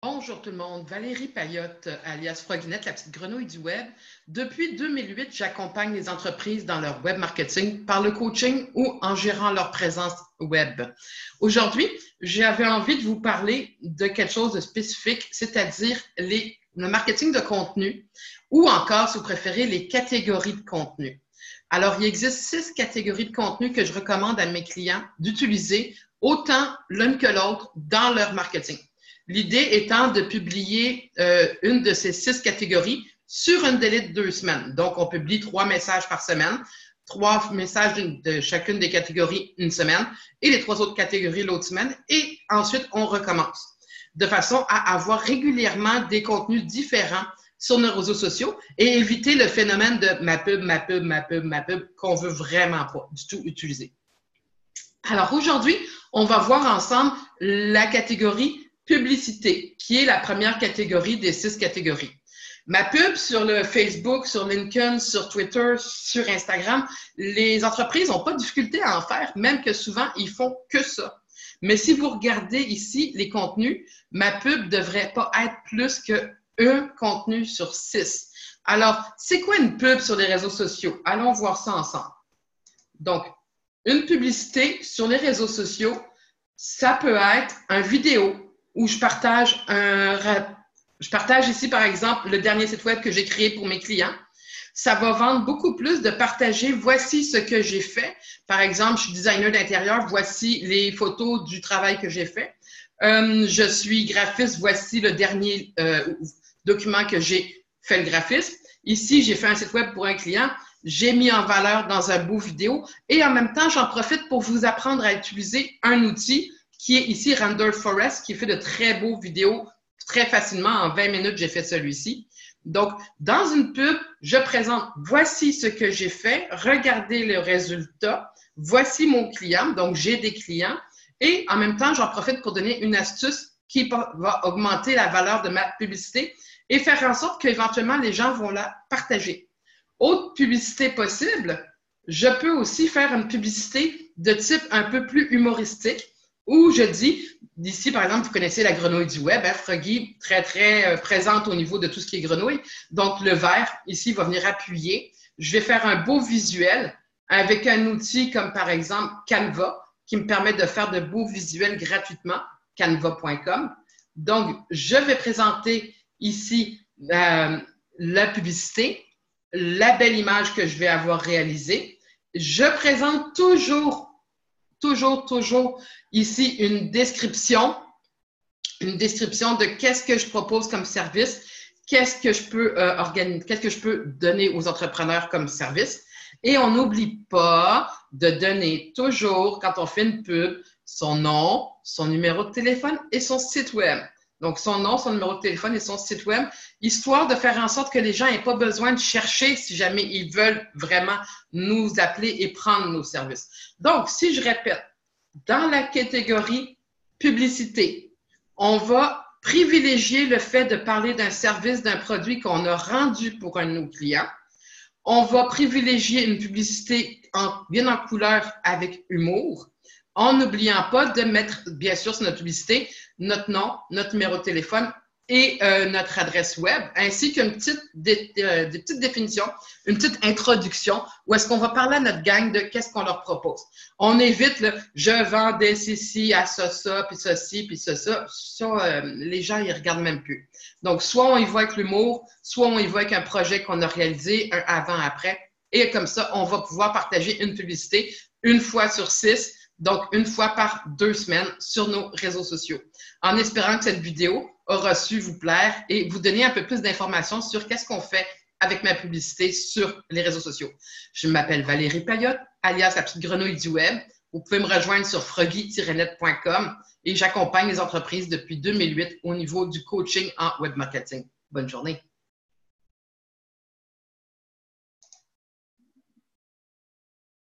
Bonjour tout le monde, Valérie Payotte, alias Frogginette, la petite grenouille du web. Depuis 2008, j'accompagne les entreprises dans leur web marketing par le coaching ou en gérant leur présence web. Aujourd'hui, j'avais envie de vous parler de quelque chose de spécifique, c'est-à-dire le marketing de contenu ou encore, si vous préférez, les catégories de contenu. Alors, il existe 6 catégories de contenu que je recommande à mes clients d'utiliser autant l'une que l'autre dans leur marketing. L'idée étant de publier une de ces 6 catégories sur un délai de 2 semaines. Donc, on publie 3 messages par semaine, 3 messages de chacune des catégories une semaine et les 3 autres catégories l'autre semaine. Et ensuite, on recommence de façon à avoir régulièrement des contenus différents sur nos réseaux sociaux et éviter le phénomène de ma pub qu'on veut vraiment pas du tout utiliser. Alors, aujourd'hui, on va voir ensemble la catégorie publicité, qui est la première catégorie des 6 catégories. Ma pub sur le Facebook, sur LinkedIn, sur Twitter, sur Instagram, les entreprises n'ont pas de difficulté à en faire, même que souvent, ils font que ça. Mais si vous regardez ici les contenus, ma pub ne devrait pas être plus qu'un contenu sur 6. Alors, c'est quoi une pub sur les réseaux sociaux? Allons voir ça ensemble. Donc, une publicité sur les réseaux sociaux, ça peut être une vidéo où je partage ici, par exemple, le dernier site web que j'ai créé pour mes clients. Ça va vendre beaucoup plus de partager. Voici ce que j'ai fait. Par exemple, je suis designer d'intérieur. Voici les photos du travail que j'ai fait. Je suis graphiste. Voici le dernier document que j'ai fait le graphisme. Ici, j'ai fait un site web pour un client. J'ai mis en valeur dans un beau vidéo. Et en même temps, j'en profite pour vous apprendre à utiliser un outil qui est ici Render Forest, qui fait de très beaux vidéos très facilement. En 20 minutes, j'ai fait celui-ci. Donc, dans une pub, je présente voici ce que j'ai fait, regardez le résultat, voici mon client, donc j'ai des clients, et en même temps, j'en profite pour donner une astuce qui va augmenter la valeur de ma publicité et faire en sorte qu'éventuellement, les gens vont la partager. Autre publicité possible, je peux aussi faire une publicité de type un peu plus humoristique, où je dis, ici, par exemple, vous connaissez la grenouille du web, hein, Froggy, très présente au niveau de tout ce qui est grenouille. Donc, le vert, ici, va venir appuyer. Je vais faire un beau visuel avec un outil comme, par exemple, Canva, qui me permet de faire de beaux visuels gratuitement, canva.com. Donc, je vais présenter ici la publicité, la belle image que je vais avoir réalisée. Je présente toujours ici une description de qu'est-ce que je propose comme service, qu'est-ce que je peux donner aux entrepreneurs comme service. Et on n'oublie pas de donner toujours, quand on fait une pub, son nom, son numéro de téléphone et son site web. Donc, son nom, son numéro de téléphone et son site web, histoire de faire en sorte que les gens n'aient pas besoin de chercher si jamais ils veulent vraiment nous appeler et prendre nos services. Donc, si je répète, dans la catégorie publicité, on va privilégier le fait de parler d'un service, d'un produit qu'on a rendu pour un de nos clients. On va privilégier une publicité bien en couleur avec humour, en n'oubliant pas de mettre, bien sûr, sur notre publicité, notre nom, notre numéro de téléphone et notre adresse web, ainsi qu'une petite définition, une petite introduction où est-ce qu'on va parler à notre gang de qu'est-ce qu'on leur propose. On évite le « je vendais ceci à ça, puis ceci, puis ça ». Ça, les gens, ils regardent même plus. Donc, soit on y va avec l'humour, soit on y va avec un projet qu'on a réalisé, un avant-après. Et comme ça, on va pouvoir partager une publicité une fois sur 6, donc une fois par 2 semaines sur nos réseaux sociaux. En espérant que cette vidéo aura su vous plaire et vous donner un peu plus d'informations sur qu'est-ce qu'on fait avec ma publicité sur les réseaux sociaux. Je m'appelle Valérie Payotte, alias la petite grenouille du web. Vous pouvez me rejoindre sur froggy-net.com et j'accompagne les entreprises depuis 2008 au niveau du coaching en web marketing. Bonne journée.